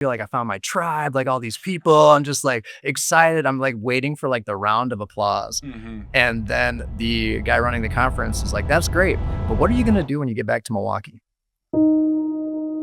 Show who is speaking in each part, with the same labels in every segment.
Speaker 1: feel like I found my tribe, like all these people. I'm just like excited. I'm like waiting for like the round of applause.
Speaker 2: Mhm.
Speaker 1: And then the guy running the conference is like, that's great. But what are you going to do when you get back to Milwaukee?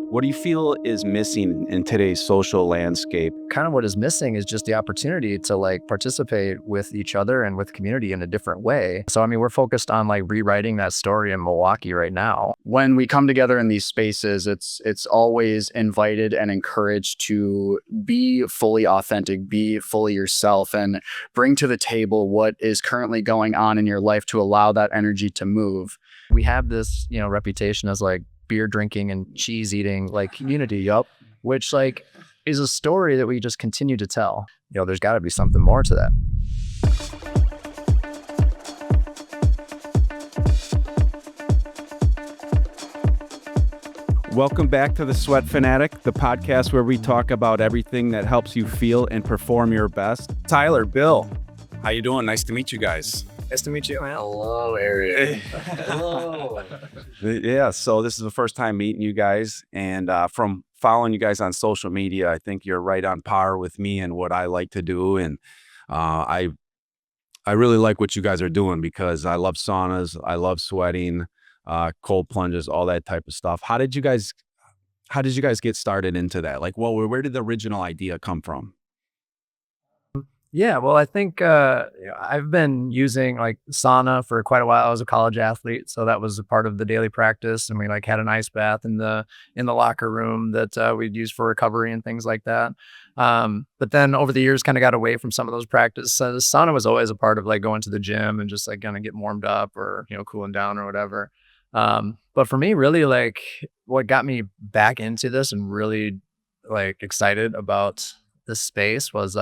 Speaker 2: What do you feel is missing in today's social landscape?
Speaker 1: Kind of what is missing is just the opportunity to like participate with each other and with community in a different way. So, I mean, we're focused on like rewriting that story in Milwaukee right now.
Speaker 3: When we come together in these spaces, it's always invited and encouraged to be fully authentic, be fully yourself, and bring to the table what is currently going on in your life to allow that energy to move.
Speaker 1: We have this, reputation as like beer drinking and cheese eating like community, which like is a story that we just continue to tell. There's got to be something more to that.
Speaker 2: Welcome back to the Sweat Fanatic, the podcast where we talk about everything that helps you feel and perform your best. Tyler, Bill, how you doing? Nice to meet you guys.
Speaker 1: Nice to meet you, man.
Speaker 3: Hello, Ariel.
Speaker 1: Hello.
Speaker 2: Yeah, so this is the first time meeting you guys, and from following you guys on social media, I think you're right on par with me and what I like to do, and I really like what you guys are doing because I love saunas, I love sweating, cold plunges, all that type of stuff. How did you guys get started into that? Like, well, where did the original idea come from?
Speaker 1: Yeah, well, I think I've been using like sauna for quite a while. I was a college athlete, so that was a part of the daily practice, and we like had an ice bath in the locker room that we'd use for recovery and things like that. But then over the years, kind of got away from some of those practices. So the sauna was always a part of like going to the gym and just like kind of getting warmed up or cooling down or whatever. But for me, really like what got me back into this and really like excited about this space was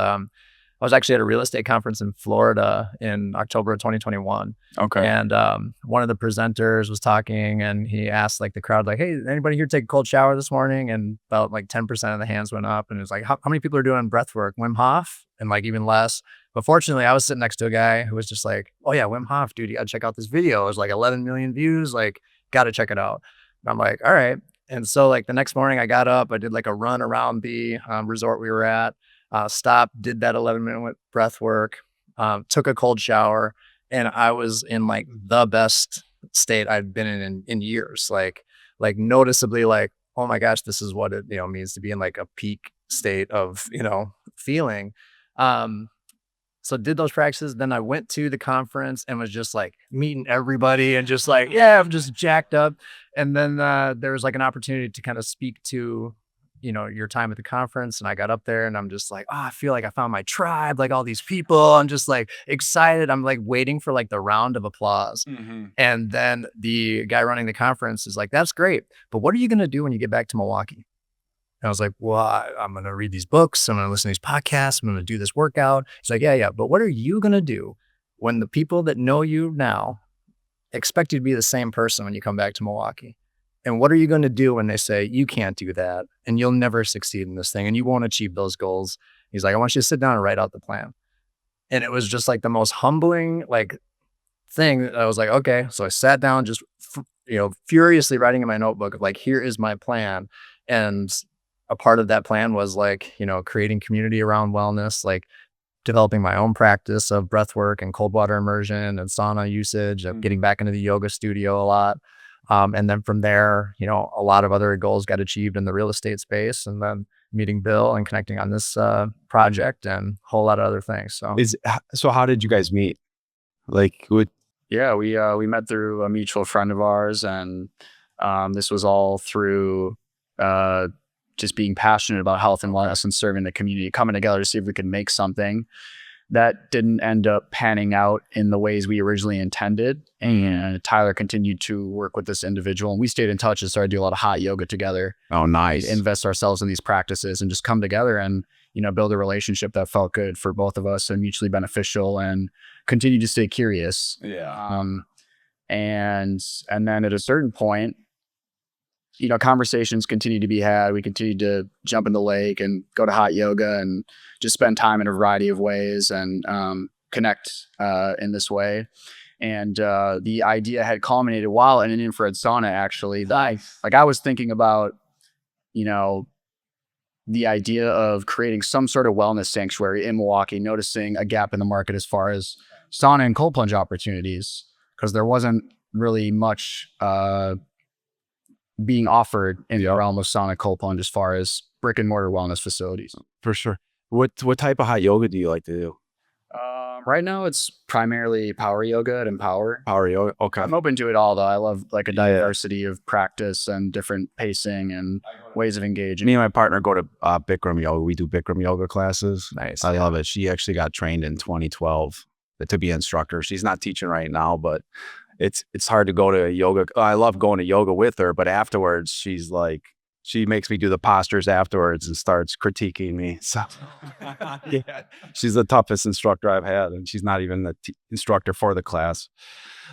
Speaker 1: I was actually at a real estate conference in Florida in October of 2021.
Speaker 3: Okay.
Speaker 1: And one of the presenters was talking and he asked like the crowd, like, hey, anybody here take a cold shower this morning? And about like 10% of the hands went up. And it was like, how many people are doing breath work? Wim Hof? And like even less. But fortunately, I was sitting next to a guy who was just like, oh yeah, Wim Hof, dude, you gotta check out this video. It was like 11 million views, like gotta check it out. And I'm like, all right. And so like the next morning I got up, I did like a run around the resort we were at. Stopped, did that 11-minute breath work, took a cold shower, and I was in like the best state I'd been in years. Like noticeably like, oh my gosh, this is what it means to be in like a peak state of feeling. So did those practices. Then I went to the conference and was just like meeting everybody and just like, yeah, I'm just jacked up. And then there was like an opportunity to kind of speak to your time at the conference. And I got up there and I'm just like, I feel like I found my tribe, like all these people. I'm just like excited. I'm like waiting for like the round of applause.
Speaker 2: Mm-hmm.
Speaker 1: And then the guy running the conference is like, that's great. But what are you going to do when you get back to Milwaukee? And I was like, well, I'm going to read these books. I'm going to listen to these podcasts. I'm going to do this workout. He's like, yeah. But what are you going to do when the people that know you now expect you to be the same person when you come back to Milwaukee? And what are you going to do when they say you can't do that and you'll never succeed in this thing and you won't achieve those goals? He's like, I want you to sit down and write out the plan. And it was just like the most humbling like thing that I was like, okay. So I sat down just, furiously writing in my notebook of like, here is my plan. And a part of that plan was like, creating community around wellness, like developing my own practice of breath work and cold water immersion and sauna usage, of getting back into the yoga studio a lot. And then from there, a lot of other goals got achieved in the real estate space, and then meeting Bill and connecting on this project and a whole lot of other things.
Speaker 2: So how did you guys meet? Like,
Speaker 3: Yeah, we met through a mutual friend of ours, and this was all through just being passionate about health and wellness and serving the community, coming together to see if we could make something that didn't end up panning out in the ways we originally intended. And Tyler continued to work with this individual, and we stayed in touch and started to do a lot of hot yoga together.
Speaker 2: Oh, nice.
Speaker 3: Invest ourselves in these practices and just come together and, build a relationship that felt good for both of us and mutually beneficial, and continue to stay curious.
Speaker 2: Yeah.
Speaker 3: And then at a certain point, conversations continue to be had. We continue to jump in the lake and go to hot yoga and just spend time in a variety of ways and connect in this way. And the idea had culminated while in an infrared sauna, actually. I was thinking about, the idea of creating some sort of wellness sanctuary in Milwaukee, noticing a gap in the market as far as sauna and cold plunge opportunities, because there wasn't really much being offered in the realm of sauna cold plunge as far as brick and mortar wellness facilities.
Speaker 2: For sure. What type of hot yoga do you like to do?
Speaker 3: Right now, it's primarily power yoga and power.
Speaker 2: Power yoga. Okay.
Speaker 3: I'm open to it all, though. I love like a diversity of practice and different pacing and ways of engaging.
Speaker 2: Me and my partner go to Bikram yoga. We do Bikram yoga classes.
Speaker 1: Nice.
Speaker 2: I love it. She actually got trained in 2012 to be an instructor. She's not teaching right now, but it's hard to go to a yoga. I love going to yoga with her, but afterwards she's like, she makes me do the postures afterwards and starts critiquing me. So yeah, she's the toughest instructor I've had, and she's not even the instructor for the class.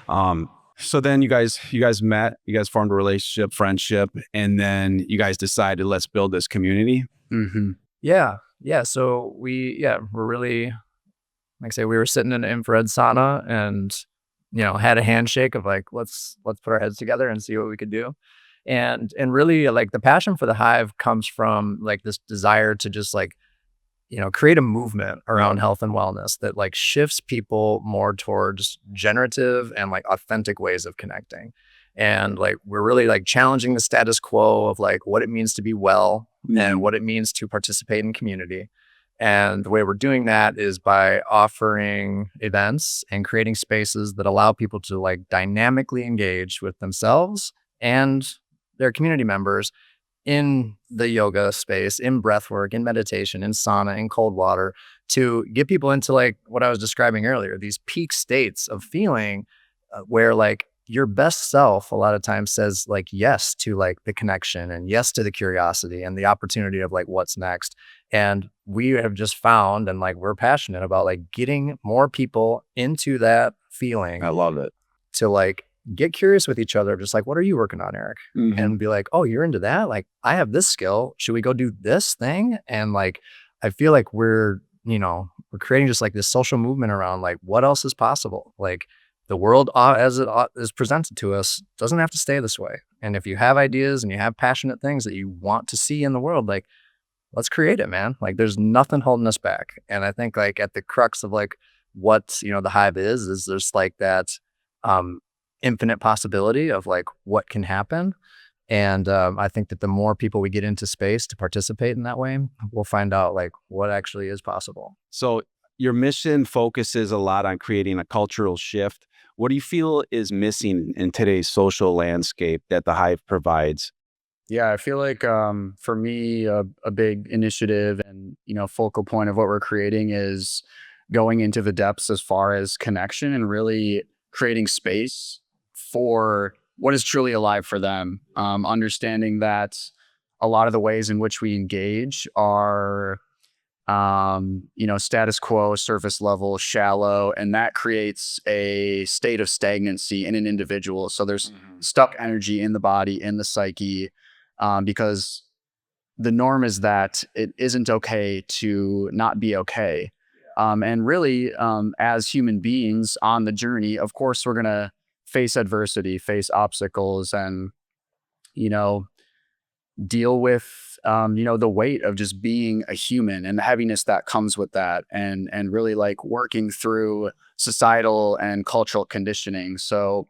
Speaker 2: So then you guys met, you guys formed a relationship, friendship, and then you guys decided, let's build this community.
Speaker 3: Mm-hmm.
Speaker 1: Yeah. So we're really, like I say, we were sitting in an infrared sauna and, had a handshake of like, let's put our heads together and see what we could do. And really, like, the passion for the Hive comes from like this desire to just like, create a movement around health and wellness that like shifts people more towards generative and like authentic ways of connecting. And like, we're really like challenging the status quo of like what it means to be well and what it means to participate in community. And the way we're doing that is by offering events and creating spaces that allow people to like dynamically engage with themselves and their community members in the yoga space, in breathwork, in meditation, in sauna, in cold water, to get people into like what I was describing earlier, these peak states of feeling where like your best self a lot of times says like yes to like the connection and yes to the curiosity and the opportunity of like what's next. And we have just found, and like we're passionate about like getting more people into that feeling.
Speaker 2: I love it.
Speaker 1: To like get curious with each other, just like, what are you working on, Eric?
Speaker 2: Mm-hmm.
Speaker 1: And be like, oh, you're into that? Like, I have this skill. Should we go do this thing? And like, I feel like we're creating just like this social movement around like what else is possible. Like the world as it is presented to us doesn't have to stay this way. And if you have ideas and you have passionate things that you want to see in the world, like let's create it, man. Like there's nothing holding us back. And I think like at the crux of like what, the Hive is there's like that, infinite possibility of like what can happen. And I think that the more people we get into space to participate in that way, we'll find out like what actually is possible.
Speaker 2: So your mission focuses a lot on creating a cultural shift. What do you feel is missing in today's social landscape that the Hive provides?
Speaker 3: Yeah, I feel like for me, a big initiative and focal point of what we're creating is going into the depths as far as connection and really creating space for what is truly alive for them. Understanding that a lot of the ways in which we engage are, status quo, surface level, shallow, and that creates a state of stagnancy in an individual. So there's stuck energy in the body, in the psyche, because the norm is that it isn't okay to not be okay. And really, as human beings on the journey, of course, we're going to face adversity, face obstacles, and, deal with, the weight of just being a human and the heaviness that comes with that, and really like working through societal and cultural conditioning. So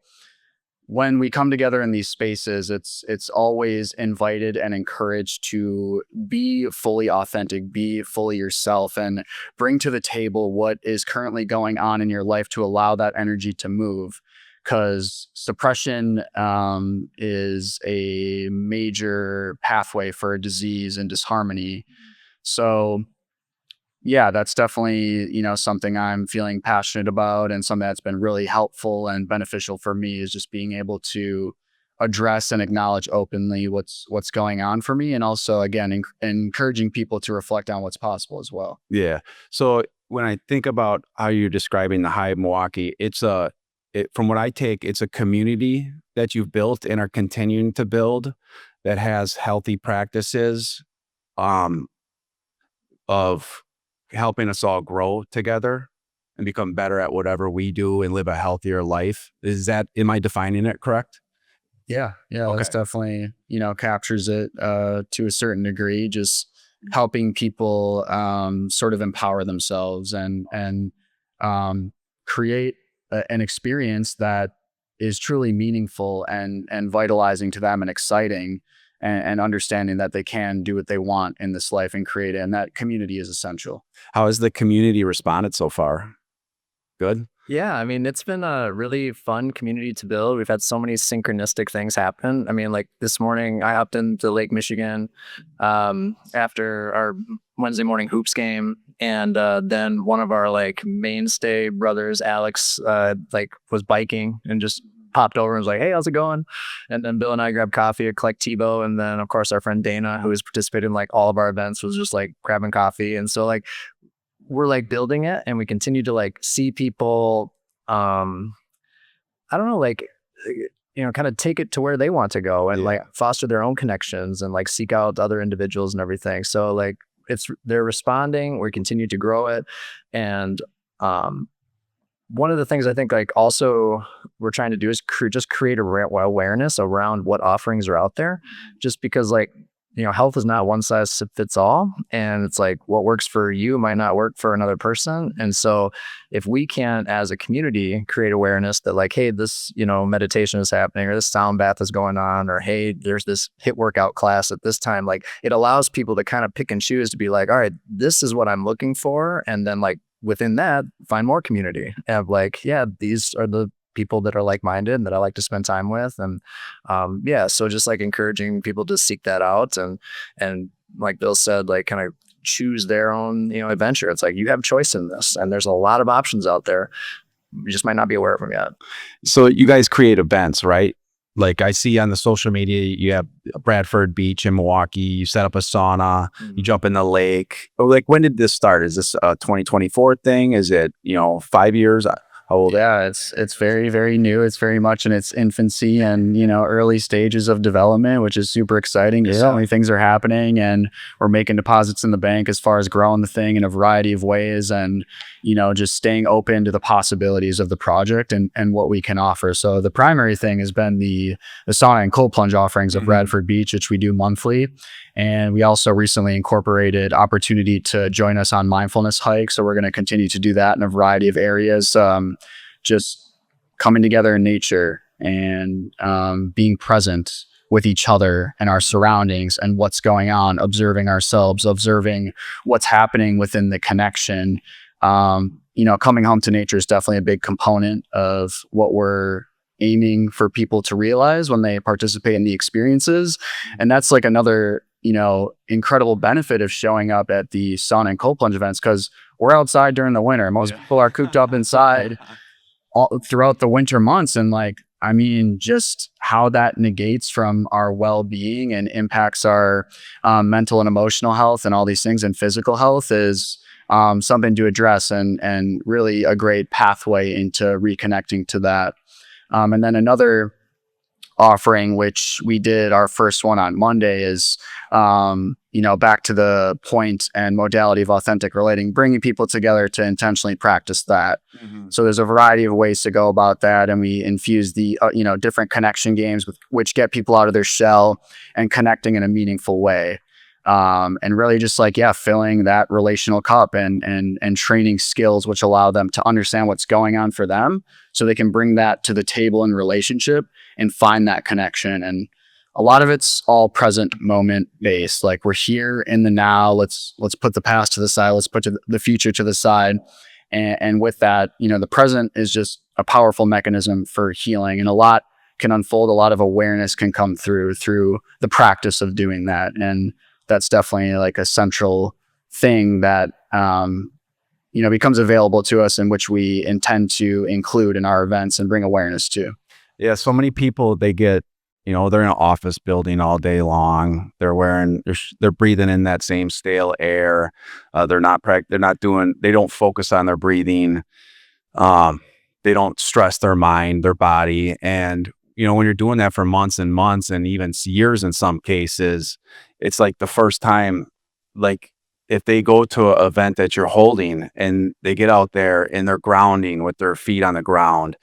Speaker 3: when we come together in these spaces, it's always invited and encouraged to be fully authentic, be fully yourself, and bring to the table what is currently going on in your life to allow that energy to move. Because suppression is a major pathway for disease and disharmony. So yeah, that's definitely, something I'm feeling passionate about, and something that's been really helpful and beneficial for me is just being able to address and acknowledge openly what's going on for me. And also, again, encouraging people to reflect on what's possible as well.
Speaker 2: Yeah. So when I think about how you're describing the Hive Milwaukee, from what I take, it's a community that you've built and are continuing to build that has healthy practices of helping us all grow together and become better at whatever we do and live a healthier life. Am I defining it correct?
Speaker 3: Yeah. Okay. That's definitely, captures it to a certain degree. Just helping people sort of empower themselves and create an experience that is truly meaningful and vitalizing to them and exciting, and understanding that they can do what they want in this life and create it. And that community is essential.
Speaker 2: How has the community responded so far? Good.
Speaker 1: Yeah, I mean, it's been a really fun community to build. We've had so many synchronistic things happen. I mean, like this morning, I hopped into Lake Michigan after our Wednesday morning hoops game, and then one of our like mainstay brothers, Alex, like was biking and just popped over and was like, "Hey, how's it going?" And then Bill and I grabbed coffee at Collect Tebow, and then of course our friend Dana, who has participated in like all of our events, was just like grabbing coffee, and so like we're like building it, and we continue to like see people I don't know, like kind of take it to where they want to go and like foster their own connections and like seek out other individuals and everything. So like they're responding, we continue to grow it. And one of the things I think like also we're trying to do is just create awareness around what offerings are out there, just because like health is not one size fits all, and it's like what works for you might not work for another person. And so if we can as a community create awareness that like, hey, this meditation is happening, or this sound bath is going on, or hey, there's this HIIT workout class at this time, like it allows people to kind of pick and choose to be like, all right, this is what I'm looking for, and then like within that find more community of like, yeah, these are the people that are like-minded and that I like to spend time with. And so just like encouraging people to seek that out, and like Bill said, like kind of choose their own adventure. It's like you have choice in this, and there's a lot of options out there. You just might not be aware of them yet.
Speaker 2: So you guys create events, right? Like I see on the social media, you have Bradford Beach in Milwaukee. You set up a sauna. You jump in the lake. Like, when did this start? Is this a 2024 thing? Is it 5 years? How old?
Speaker 3: Yeah, it's very, very new. It's very much in its infancy and early stages of development, which is super exciting. So many things are happening, and we're making deposits in the bank as far as growing the thing in a variety of ways, and just staying open to the possibilities of the project and what we can offer. So the primary thing has been the sauna and cold plunge offerings of Bradford Beach, which we do monthly. And we also recently incorporated opportunity to join us on mindfulness hikes. So we're going to continue to do that in a variety of areas. Just coming together in nature and being present with each other and our surroundings and what's going on, observing ourselves, observing what's happening within the connection. Coming home to nature is definitely a big component of what we're aiming for people to realize when they participate in the experiences. And that's like another incredible benefit of showing up at the sauna and cold plunge events, because we're outside during the winter. Most people are cooped up inside throughout the winter months. And like, I mean, just how that negates from our well-being and impacts our mental and emotional health and all these things, and physical health is something to address, and really a great pathway into reconnecting to that. And then another offering, which we did our first one on Monday, is back to the point and modality of authentic relating, bringing people together to intentionally practice that. So there's a variety of ways to go about that, and we infuse the different connection games which get people out of their shell and connecting in a meaningful way, and really just like filling that relational cup and training skills which allow them to understand what's going on for them, so they can bring that to the table in relationship and find that connection. And a lot of it's all present moment based. Like, we're here in the now. Let's put the past to the side. Let's put the future to the side. And with that, the present is just a powerful mechanism for healing, and a lot can unfold. A lot of awareness can come through the practice of doing that. And that's definitely like a central thing that, becomes available to us, in which we intend to include in our events and bring awareness to.
Speaker 2: Yeah. So many people, they get, they're in an office building all day long. They're breathing in that same stale air. They don't focus on their breathing. They don't stress their mind, their body. And, when you're doing that for months and months, and even years in some cases, it's like the first time, like if they go to an event that you're holding and they get out there and they're grounding with their feet on the ground,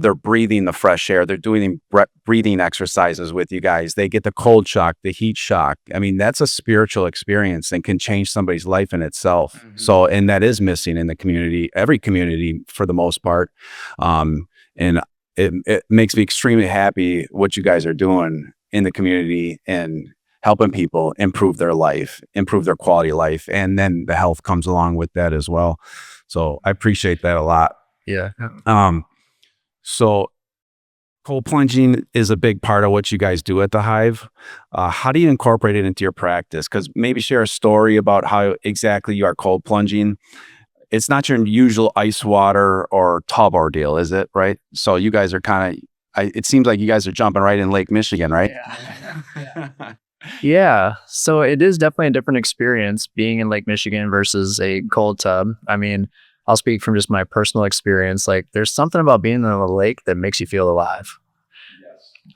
Speaker 2: They're breathing the fresh air. They're doing breathing exercises with you guys. They get the cold shock, the heat shock. I mean, that's a spiritual experience and can change somebody's life in itself. So, and that is missing in the community, every community for the most part. And it makes me extremely happy what you guys are doing in the community and helping people improve their life, improve their quality of life. And then the health comes along with that as well. So I appreciate that a lot.
Speaker 1: Yeah.
Speaker 2: So cold plunging is a big part of what you guys do at the Hive. How do you incorporate it into your practice? Because maybe share a story about how exactly you are cold plunging. It's not your usual ice water or tub ordeal, is it? Right. So you guys are kind of, it seems like you guys are jumping right in Lake Michigan, right?
Speaker 3: Yeah.
Speaker 1: Yeah. So it is definitely a different experience being in Lake Michigan versus a cold tub. I mean, I'll speak from just my personal experience. Like there's something about being in a lake that makes you feel alive.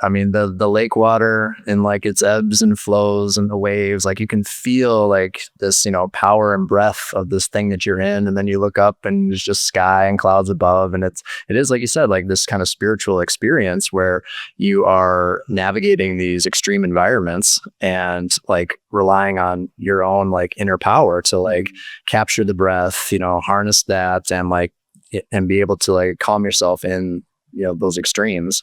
Speaker 1: I mean, the lake water and like its ebbs and flows and the waves, like you can feel like this, power and breath of this thing that you're in. And then you look up and there's just sky and clouds above. And it is, like you said, like this kind of spiritual experience where you are navigating these extreme environments and like relying on your own like inner power to like capture the breath, harness that and be able to like calm yourself in, those extremes.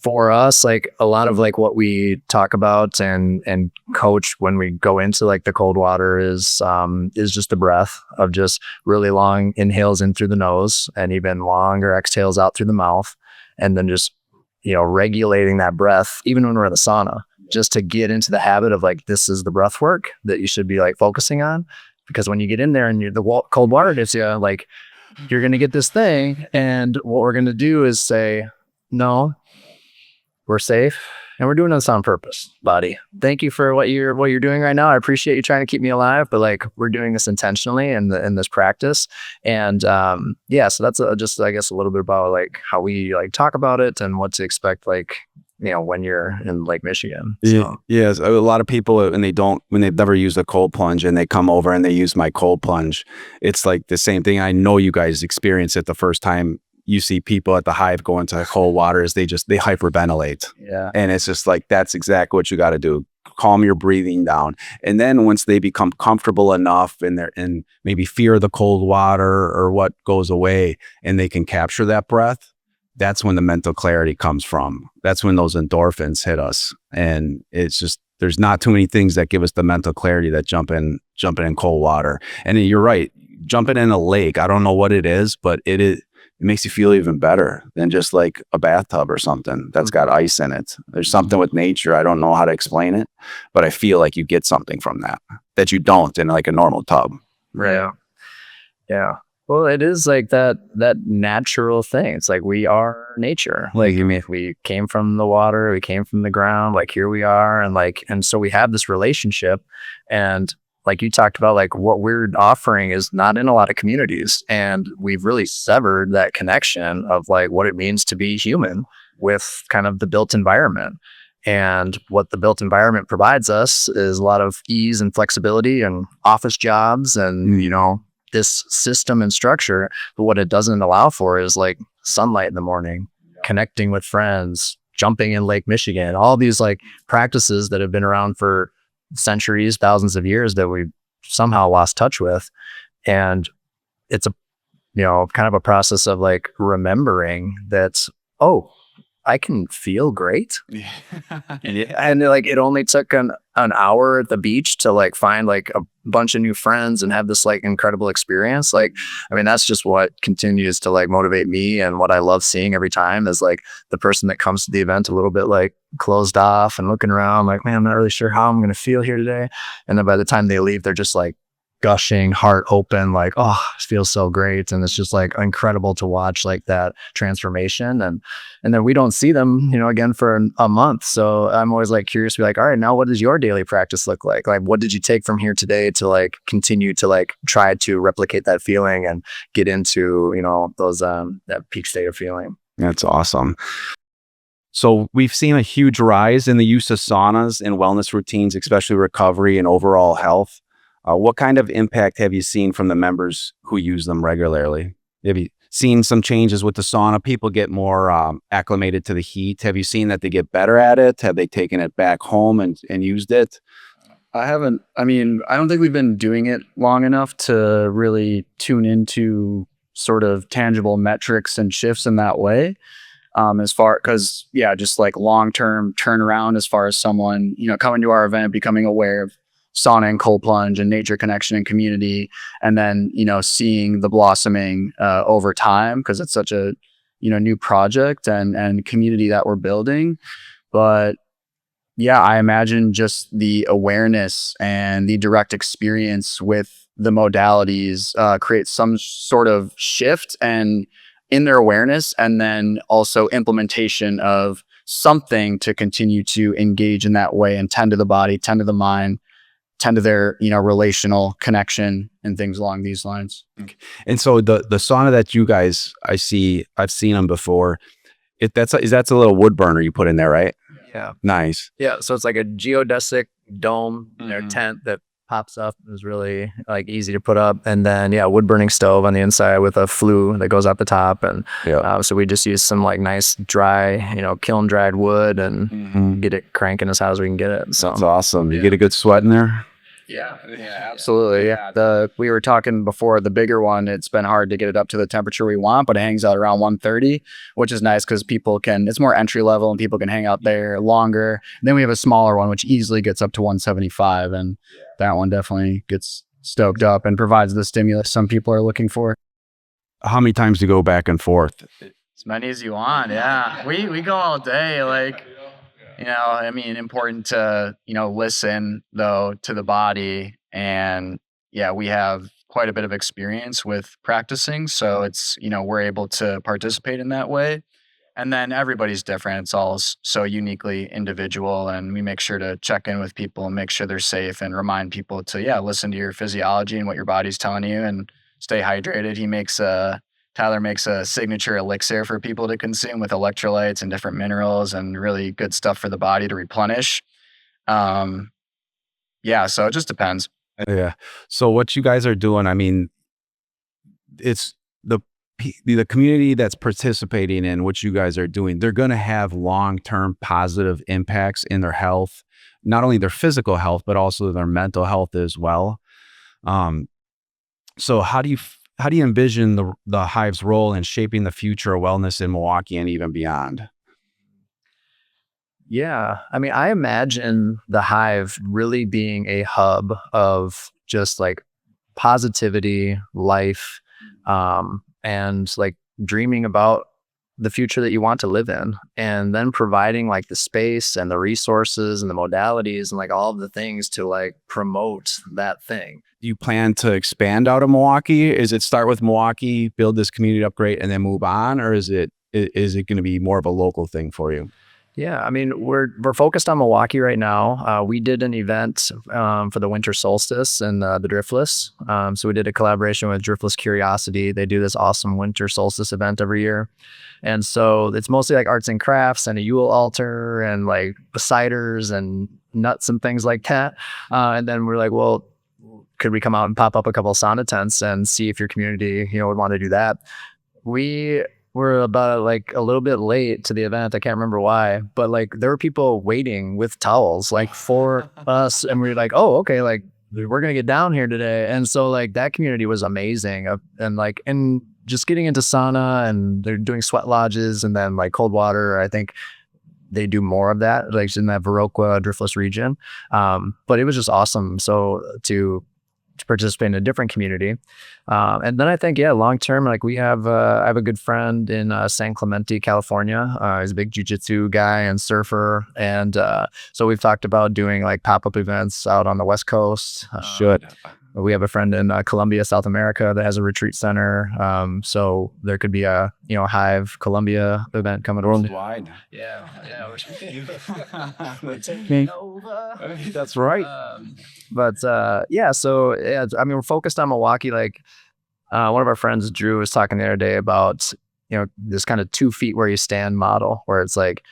Speaker 1: For us, like a lot of like what we talk about and coach when we go into like the cold water is just the breath of just really long inhales in through the nose and even longer exhales out through the mouth. And then just, regulating that breath, even when we're in the sauna, just to get into the habit of like, this is the breath work that you should be like focusing on. Because when you get in there and cold water hits you, like you're going to get this thing. And what we're going to do is say, no, we're safe and we're doing this on purpose, body. Thank you for what you're doing right now. I appreciate you trying to keep me alive, but like we're doing this intentionally in this practice. And so that's just, I guess, a little bit about like how we like talk about it and what to expect, like, when you're in Lake Michigan. So.
Speaker 2: Yes. A lot of people, when they've never used a cold plunge and they come over and they use my cold plunge, it's like the same thing. I know you guys experience it the first time you see people at the Hive go into cold waters, they hyperventilate.
Speaker 1: Yeah.
Speaker 2: And it's just like, that's exactly what you got to do. Calm your breathing down. And then once they become comfortable enough and maybe fear the cold water or what goes away and they can capture that breath, that's when the mental clarity comes from. That's when those endorphins hit us. And it's just, there's not too many things that give us the mental clarity that jumping in cold water. And you're right, jumping in a lake, I don't know what it is, but it makes you feel even better than just like a bathtub or something that's got ice in it. There's something with nature. I don't know how to explain it, but I feel like you get something from that you don't in like a normal tub.
Speaker 1: Right. Yeah. Well, it is like that natural thing. It's like we are nature. Like, I mean, if we came from the water, we came from the ground, like here we are. And so we have this relationship. And like you talked about, like what we're offering is not in a lot of communities. And we've really severed that connection of like what it means to be human with kind of the built environment. And what the built environment provides us is a lot of ease and flexibility and office jobs and, this system and structure. But what it doesn't allow for is like sunlight in the morning, connecting with friends, jumping in Lake Michigan, all these like practices that have been around for centuries, thousands of years that we've somehow lost touch with. And it's a, kind of a process of like remembering that, oh, I can feel great. And like, it only took an hour at the beach to like find like a bunch of new friends and have this like incredible experience. Like, I mean, that's just what continues to like motivate me. And what I love seeing every time is like the person that comes to the event a little bit like closed off and looking around like, man, I'm not really sure how I'm going to feel here today. And then by the time they leave, they're just like gushing, heart open, like, oh, it feels so great. And it's just like incredible to watch like that transformation. And then we don't see them, again for a month. So I'm always like curious to be like, all right, now what does your daily practice look like? Like, what did you take from here today to like continue to like try to replicate that feeling and get into, those, that peak state of feeling?
Speaker 2: That's awesome. So we've seen a huge rise in the use of saunas and wellness routines, especially recovery and overall health. What kind of impact have you seen from the members who use them regularly? seen some changes with the sauna. People get more acclimated to the heat. Have you seen that they get better at it? Have they taken it back home and used it?
Speaker 3: I haven't. I mean, I don't think we've been doing it long enough to really tune into sort of tangible metrics and shifts in that way. As far because yeah, just like long term turnaround as far as someone coming to our event, becoming aware of sauna and cold plunge and nature connection and community, and then seeing the blossoming over time because it's such a new project and community that we're building, but. Yeah, I imagine just the awareness and the direct experience with the modalities creates some sort of shift and in their awareness, and then also implementation of something to continue to engage in that way and tend to the body, tend to the mind, tend to their relational connection and things along these lines.
Speaker 2: And so the sauna that you guys, I've seen them before. That's a little wood burner you put in there, right?
Speaker 1: Yeah.
Speaker 2: Nice.
Speaker 1: Yeah. So it's like a geodesic dome, tent that pops up. It was really like easy to put up. And then, wood burning stove on the inside with a flue that goes out the top. And so we just use some like nice dry, kiln dried wood and get it cranking as high as we can get it. So
Speaker 2: that's awesome. You get a good sweat in there?
Speaker 3: Yeah, absolutely. Yeah. We were talking before the bigger one, it's been hard to get it up to the temperature we want, but it hangs out around 130, which is nice because it's more entry level and people can hang out there longer. And then we have a smaller one, which easily gets up to 175. And that one definitely gets stoked up and provides the stimulus some people are looking for.
Speaker 2: How many times do you go back and forth?
Speaker 3: As many as you want. Yeah. We go all day. Like, important to, listen though to the body. And we have quite a bit of experience with practicing. So it's, we're able to participate in that way. And then everybody's different. It's all so uniquely individual. And we make sure to check in with people and make sure they're safe and remind people to, listen to your physiology and what your body's telling you and stay hydrated. Tyler makes a signature elixir for people to consume with electrolytes and different minerals and really good stuff for the body to replenish. So it just depends.
Speaker 2: Yeah. So what you guys are doing, I mean, it's the community that's participating in what you guys are doing. They're going to have long-term positive impacts in their health, not only their physical health, but also their mental health as well. So how do you envision the Hive's role in shaping the future of wellness in Milwaukee and even beyond?
Speaker 1: Yeah. I mean, I imagine the Hive really being a hub of just like positivity, life, and like dreaming about the future that you want to live in, and then providing like the space and the resources and the modalities and like all of the things to like promote that thing.
Speaker 2: Do you plan to expand out of Milwaukee? Is it start with Milwaukee, build this community upgrade, and then move on? Or is it going to be more of a local thing for you?
Speaker 1: Yeah, I mean, we're focused on Milwaukee right now. We did an event for the winter solstice and the Driftless. So we did a collaboration with Driftless Curiosity. They do this awesome winter solstice event every year. And so it's mostly like arts and crafts and a Yule altar and like ciders and nuts and things like that. And then we're like, well, could we come out and pop up a couple of sauna tents and see if your community, would want to do that? We're about like a little bit late to the event. I can't remember why, but like there were people waiting with towels like for us. And we were like, oh, okay. Like we're going to get down here today. And so like that community was amazing. And just getting into sauna, and they're doing sweat lodges and then like cold water. I think they do more of that, like in that Viroqua Driftless region. But it was just awesome. So to participate in a different community. And then I think, long term, like I have a good friend in San Clemente, California. He's a big jiu-jitsu guy and surfer. And so we've talked about doing like pop-up events out on the West Coast. We have a friend in Colombia, South America that has a retreat center. So there could be a, Hive Colombia event coming
Speaker 2: worldwide.
Speaker 1: Yeah.
Speaker 2: That's right.
Speaker 1: I mean, we're focused on Milwaukee. Like one of our friends, Drew, was talking the other day about, this kind of 2 feet where you stand model, where it's like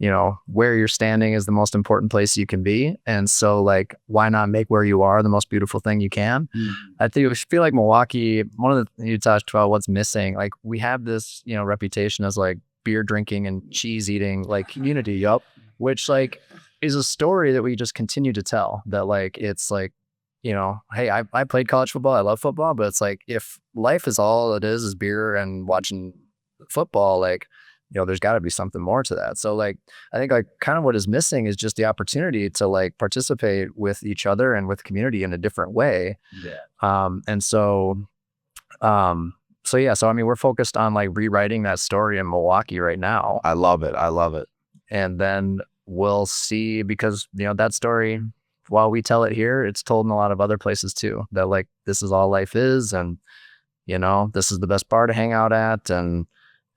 Speaker 1: where you're standing is the most important place you can be. And so like, why not make where you are the most beautiful thing you can? I feel like Milwaukee, one of the, you touched about what's missing. Like we have this, reputation as like beer drinking and cheese eating like community. Yup. Which like is a story that we just continue to tell, that like, it's like, hey, I played college football. I love football, but it's like, if life is all it is beer and watching football, like, there's got to be something more to that. So like, I think like kind of what is missing is just the opportunity to like participate with each other and with community in a different way. And so, yeah, so I mean, we're focused on like rewriting that story in Milwaukee right now.
Speaker 2: I love it. I love it.
Speaker 1: And then we'll see, because, that story, while we tell it here, it's told in a lot of other places too, that like, this is all life is. And, this is the best bar to hang out at.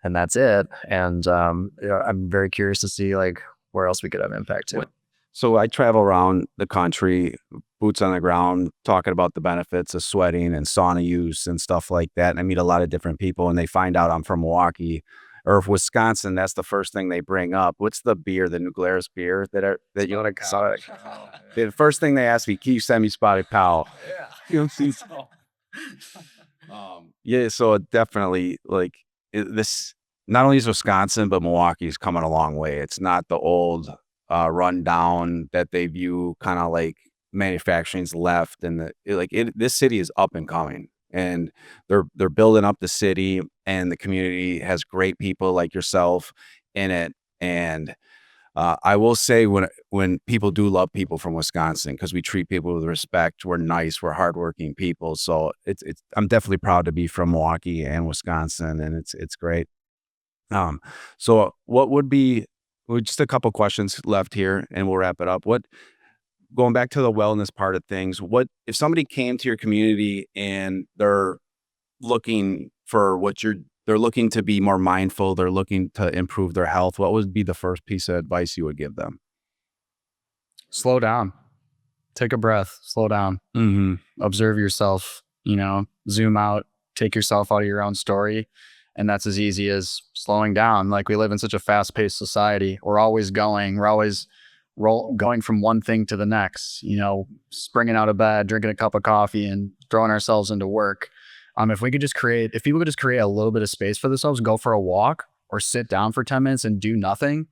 Speaker 1: And that's it. And I'm very curious to see like where else we could have impact too.
Speaker 2: So I travel around the country, boots on the ground, talking about the benefits of sweating and sauna use and stuff like that. And I meet a lot of different people, and they find out I'm from Milwaukee or if Wisconsin. That's the first thing they bring up. What's the beer, the New Glarus beer that you want to saw? The first thing they ask me, can you send me Spotted Cow? Yeah. So definitely like this, not only is Wisconsin, but Milwaukee's coming a long way. It's not the old rundown that they view, kind of like manufacturing's left, and this city is up and coming, and they're building up the city, and the community has great people like yourself in it. And I will say, when people do love people from Wisconsin, because we treat people with respect, we're nice, we're hardworking people. So I'm definitely proud to be from Milwaukee and Wisconsin, and it's great. So what would be, just a couple questions left here and we'll wrap it up. Going back to the wellness part of things, what if somebody came to your community and they're looking to be more mindful, they're looking to improve their health, what would be the first piece of advice you would give them?
Speaker 3: Slow down, take a breath, slow down, observe yourself, zoom out, take yourself out of your own story. And that's as easy as slowing down. Like, we live in such a fast-paced society. We're always going. We're always going from one thing to the next, springing out of bed, drinking a cup of coffee, and throwing ourselves into work. If people could just create a little bit of space for themselves, go for a walk or sit down for 10 minutes and do nothing,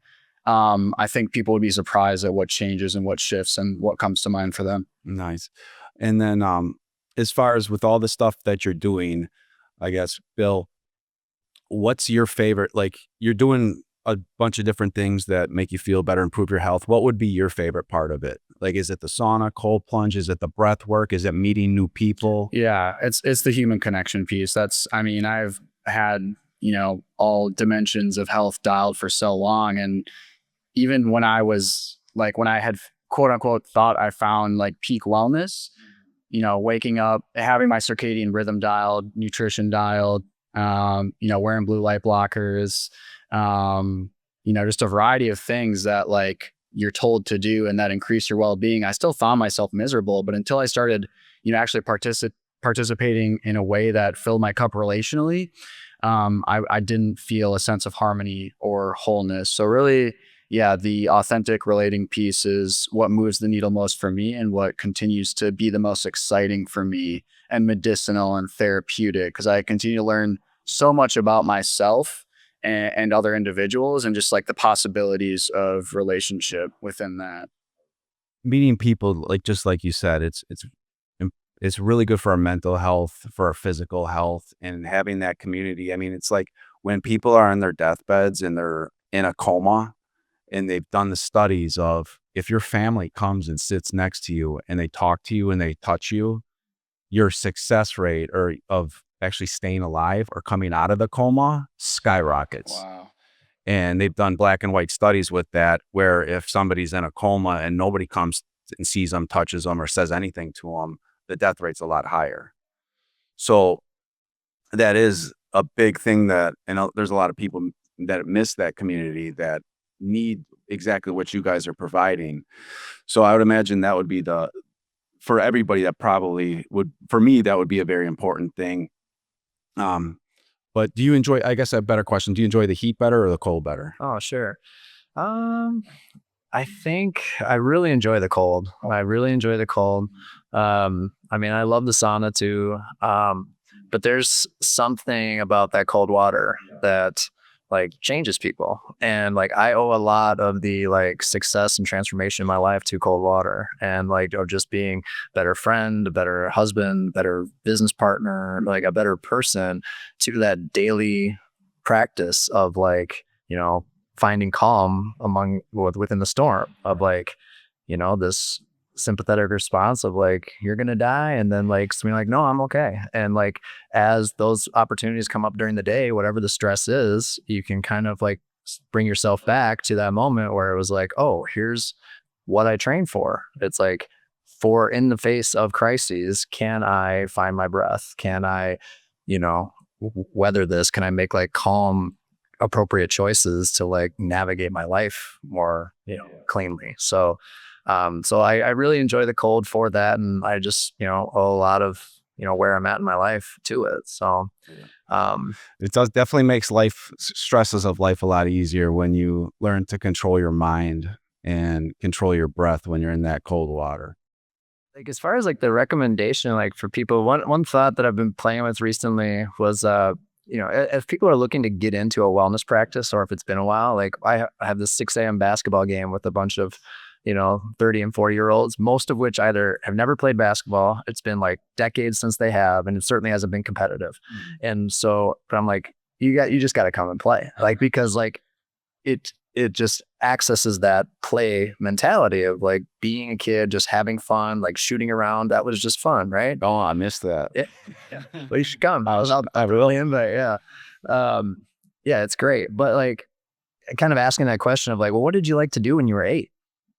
Speaker 3: I think people would be surprised at what changes and what shifts and what comes to mind for them.
Speaker 2: Nice. And then as far as with all the stuff that you're doing, I guess, Bill, what's your favorite? Like, you're doing a bunch of different things that make you feel better, improve your health. What would be your favorite part of it? Like, is it the sauna, cold plunge? Is it the breath work? Is it meeting new people?
Speaker 3: Yeah, it's the human connection piece. I've had, all dimensions of health dialed for so long. And even when I had quote unquote thought I found like peak wellness, waking up, having my circadian rhythm dialed, nutrition dialed, wearing blue light blockers, just a variety of things that like you're told to do and that increase your well-being. I still found myself miserable, but until I started, actually participating in a way that filled my cup relationally, I didn't feel a sense of harmony or wholeness. So really, yeah, the authentic relating piece is what moves the needle most for me and what continues to be the most exciting for me and medicinal and therapeutic, because I continue to learn so much about myself and other individuals, and just like the possibilities of relationship within that.
Speaker 2: Meeting people, like, just like you said, it's really good for our mental health, for our physical health, and having that community. I mean, it's like when people are on their deathbeds and they're in a coma, and they've done the studies of, if your family comes and sits next to you and they talk to you and they touch you, your success rate of actually staying alive or coming out of the coma skyrockets.
Speaker 3: Wow.
Speaker 2: And they've done black and white studies with that, where if somebody's in a coma and nobody comes and sees them, touches them, or says anything to them, the death rate's a lot higher. So that is a big thing there's a lot of people that miss that community that need exactly what you guys are providing. So I would imagine that would be for everybody, that probably would, for me, that would be a very important thing. But do you enjoy, I guess a better question, do you enjoy the heat better or the cold better?
Speaker 1: Oh, sure. Um, I think I really enjoy the cold. I really enjoy the cold. I mean, I love the sauna too. But there's something about that cold water that like changes people. And like I owe a lot of the like success and transformation in my life to cold water and like of just being better friend, a better husband, better business partner, like a better person to that daily practice of like, finding calm within the storm of like, this sympathetic response of like, you're gonna die, and then like something like, no, I'm okay. And like as those opportunities come up during the day, whatever the stress is, you can kind of like bring yourself back to that moment where it was like, oh, here's what I trained for. It's like, for in the face of crises, can I find my breath? Can I, weather this? Can I make like calm appropriate choices to like navigate my life more, cleanly? So I really enjoy the cold for that. And I just, owe a lot of, where I'm at in my life to it. So,
Speaker 2: It does definitely makes stresses of life a lot easier when you learn to control your mind and control your breath when you're in that cold water.
Speaker 1: like as far as like the recommendation, like for people, one thought that I've been playing with recently was, if people are looking to get into a wellness practice, or if it's been a while, like I have this 6 a.m. basketball game with a bunch of, 30 and 40-year-olds, most of which either have never played basketball. It's been like decades since they have, and it certainly hasn't been competitive. And so, but I'm like, you just got to come and play, like, because like it just accesses that play mentality of like being a kid, just having fun, like shooting around. That was just fun, right?
Speaker 2: Oh, I missed that.
Speaker 1: Yeah. Yeah. Well, you should come. I really invite. Yeah. Yeah, it's great. But like kind of asking that question of like, well, what did you like to do when you were 8?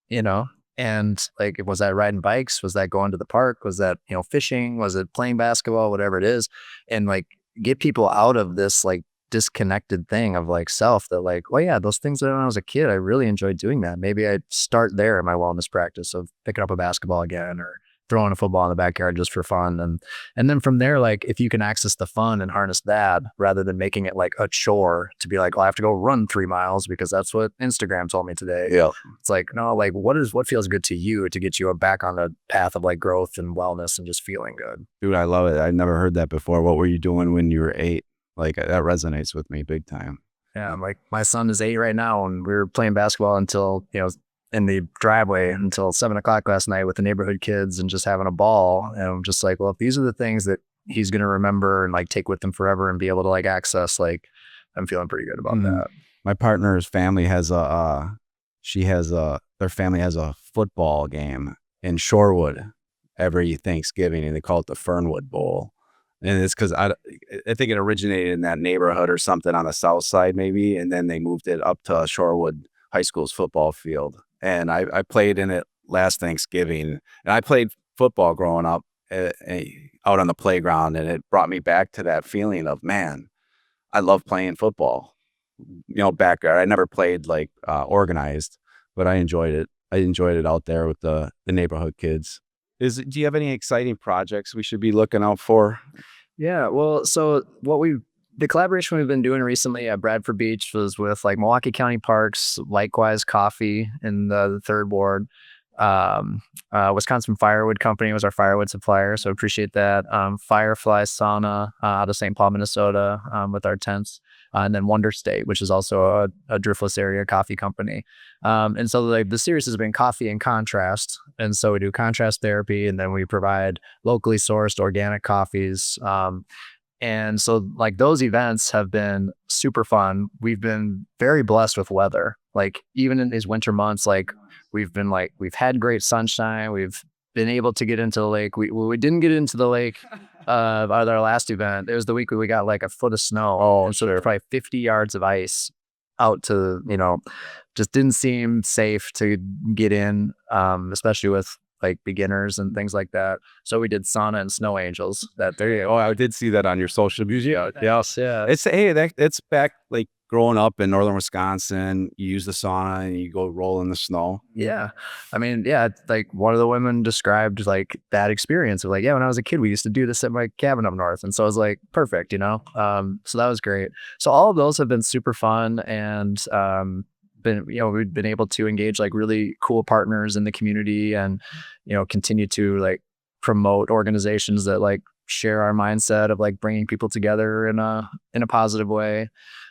Speaker 1: You know? And like, was that riding bikes? Was that going to the park? Was that, fishing? Was it playing basketball? Whatever it is. And like get people out of this like disconnected thing of like self that like, well, yeah, those things that when I was a kid, I really enjoyed doing that. Maybe I'd start there in my wellness practice of picking up a basketball again or throwing a football in the backyard just for fun. And then from there, like if you can access the fun and harness that rather than making it like a chore to be like, well, I have to go run 3 miles because that's what Instagram told me today.
Speaker 2: Yeah.
Speaker 1: It's like, no, like what feels good to you to get you back on the path of like growth and wellness and just feeling good.
Speaker 2: Dude, I love it. I never heard that before. What were you doing when you were 8? Like that resonates with me big time.
Speaker 1: Yeah, like my son is 8 right now, and we were playing basketball until, in the driveway until 7 o'clock last night with the neighborhood kids and just having a ball. And I'm just like, well, if these are the things that he's going to remember and like take with him forever and be able to like access, like I'm feeling pretty good about that.
Speaker 2: My partner's family has their family has a football game in Shorewood every Thanksgiving, and they call it the Fernwood Bowl. And it's because I think it originated in that neighborhood or something on the south side maybe, and then they moved it up to Shorewood High School's football field. And I played in it last Thanksgiving, and I played football growing up out on the playground, and it brought me back to that feeling of, man, I love playing football. Backyard. I never played like organized, but I enjoyed it. I enjoyed it out there with the neighborhood kids. Do you have any exciting projects we should be looking out for?
Speaker 1: Yeah, well, so the collaboration we've been doing recently at Bradford Beach was with like Milwaukee County Parks, likewise Coffee in the third ward. Wisconsin Firewood Company was our firewood supplier, so appreciate that. Firefly Sauna out of St. Paul, Minnesota, with our tents. And then Wonder State, which is also a driftless area coffee company. And so like the series has been coffee and contrast. And so we do contrast therapy, and then we provide locally sourced organic coffees. And so like those events have been super fun. We've been very blessed with weather. Like even in these winter months, like we've had great sunshine. We've been able to get into the lake. We didn't get into the lake at our last event. It was the week we got like a foot of snow.
Speaker 2: Oh,
Speaker 1: and so there's probably 50 yards of ice out to, just didn't seem safe to get in, especially with like beginners and things like that. So we did sauna and snow angels.
Speaker 2: Oh, I did see that on your social media.
Speaker 1: Yes, yeah.
Speaker 2: It's back like growing up in northern Wisconsin. You use the sauna and you go roll in the snow.
Speaker 1: Yeah. I mean, yeah, like one of the women described like that experience of like, yeah, when I was a kid, we used to do this at my cabin up north. And so I was like, perfect, So that was great. So all of those have been super fun. And we've been able to engage like really cool partners in the community, and continue to like promote organizations that like share our mindset of like bringing people together in a positive way.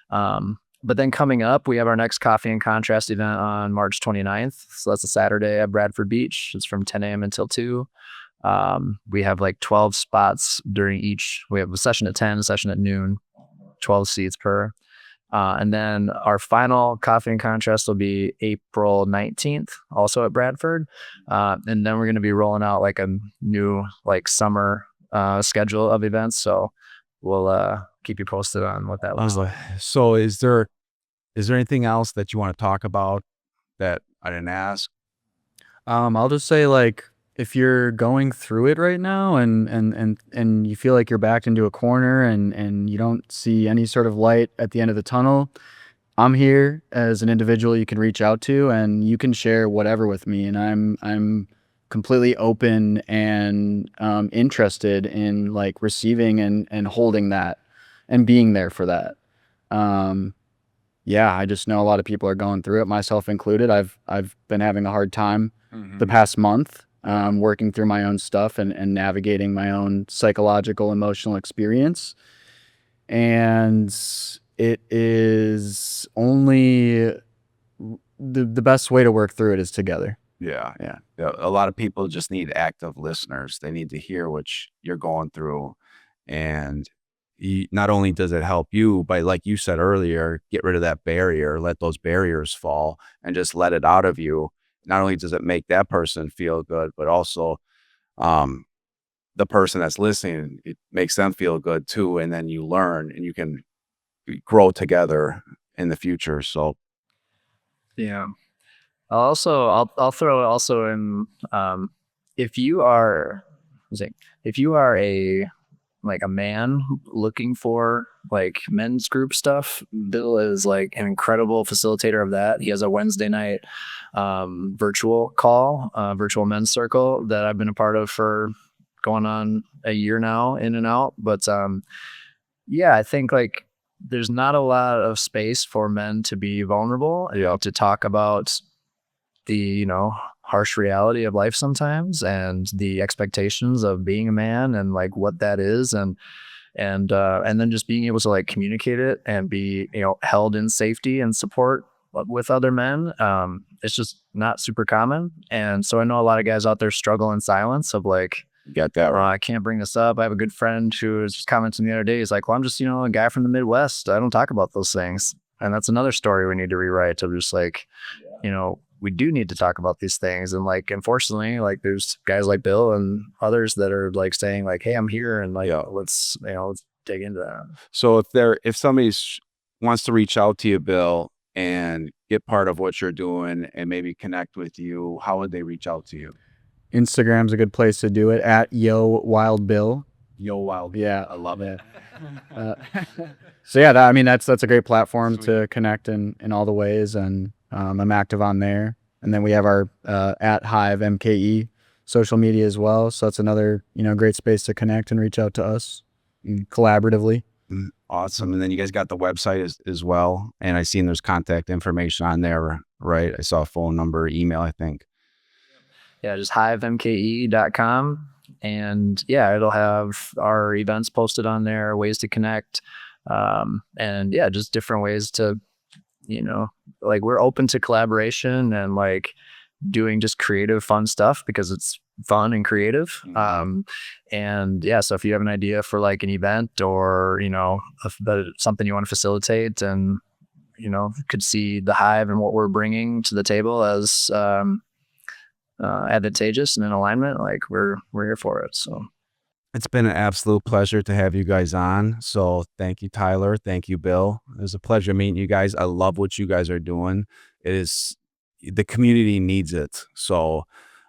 Speaker 1: But then coming up, we have our next Coffee and Contrast event on March 29th. So that's a Saturday at Bradford Beach. It's from 10 a.m. until 2. We have like 12 spots during each. We have a session at 10, a session at noon, 12 seats per. And then our final Coffee and Contrast will be April 19th, also at Bradford. And then we're going to be rolling out like a new like summer schedule of events. So we'll keep you posted on what that looks like.
Speaker 2: So is there anything else that you want to talk about that I didn't ask?
Speaker 3: I'll just say, like, if you're going through it right now and you feel like you're backed into a corner and you don't see any sort of light at the end of the tunnel, I'm here as an individual you can reach out to, and you can share whatever with me, and I'm completely open and interested in like receiving and holding that and being there for that. Yeah, I just know a lot of people are going through it, myself included. I've been having a hard time the past month, working through my own stuff and navigating my own psychological, emotional experience. And it is only the best way to work through it is together.
Speaker 2: Yeah. A lot of people just need active listeners. They need to hear what you're going through. And not only does it help you, but like you said earlier, get rid of that barrier, let those barriers fall and just let it out of you. Not only does it make that person feel good, but also the person that's listening, it makes them feel good too. And then you learn and you can grow together in the future. So
Speaker 1: Yeah. I'll throw also in, if you are a man looking for like men's group stuff, Bill is like an incredible facilitator of that. He has a Wednesday night virtual men's circle that I've been a part of for going on a year now, in and out. But yeah, I think like there's not a lot of space for men to be vulnerable, to talk about the harsh reality of life sometimes, and the expectations of being a man, and like what that is, and then just being able to like communicate it and be held in safety and support with other men. It's just not super common, and so I know a lot of guys out there struggle in silence of like,
Speaker 2: get that right.
Speaker 1: I can't bring this up. I have a good friend who was commenting the other day. He's like, well, I'm just a guy from the Midwest. I don't talk about those things. And that's another story we need to rewrite, of just like, we do need to talk about these things. And like, unfortunately, like there's guys like Bill and others that are like saying like, hey, I'm here, and like, let's dig into that.
Speaker 2: So if somebody wants to reach out to you, Bill, and get part of what you're doing and maybe connect with you, how would they reach out to you?
Speaker 3: Instagram's a good place to do it, at Yo Wild Bill.
Speaker 2: Yo Wild.
Speaker 3: Yeah,
Speaker 2: I love it.
Speaker 3: So yeah, that's a great platform to connect in all the ways, and I'm active on there. And then we have our at Hive MKE social media as well. So that's another great space to connect and reach out to us collaboratively.
Speaker 2: Awesome. And then you guys got the website as well. And I seen there's contact information on there, right? I saw a phone number, email, I think.
Speaker 1: Yeah, just hivemke.com. And yeah, it'll have our events posted on there, ways to connect. And yeah, just different ways to, like, we're open to collaboration and like doing just creative, fun stuff because it's fun and creative. And yeah, so if you have an idea for like an event or, something you want to facilitate, and, could see the Hive and what we're bringing to the table as, advantageous and in alignment, like we're here for it. So
Speaker 2: it's been an absolute pleasure to have you guys on. So thank you, Tyler. Thank you, Bill. It was a pleasure meeting you guys. I love what you guys are doing. The community needs it. So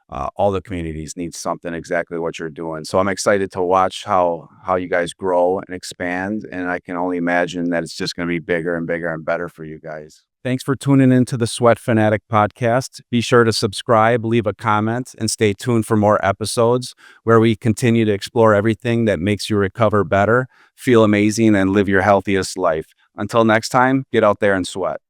Speaker 2: all the communities need something exactly what you're doing. So I'm excited to watch how you guys grow and expand. And I can only imagine that it's just going to be bigger and bigger and better for you guys. Thanks for tuning into the Sweat Fanatic podcast. Be sure to subscribe, leave a comment, and stay tuned for more episodes where we continue to explore everything that makes you recover better, feel amazing, and live your healthiest life. Until next time, get out there and sweat.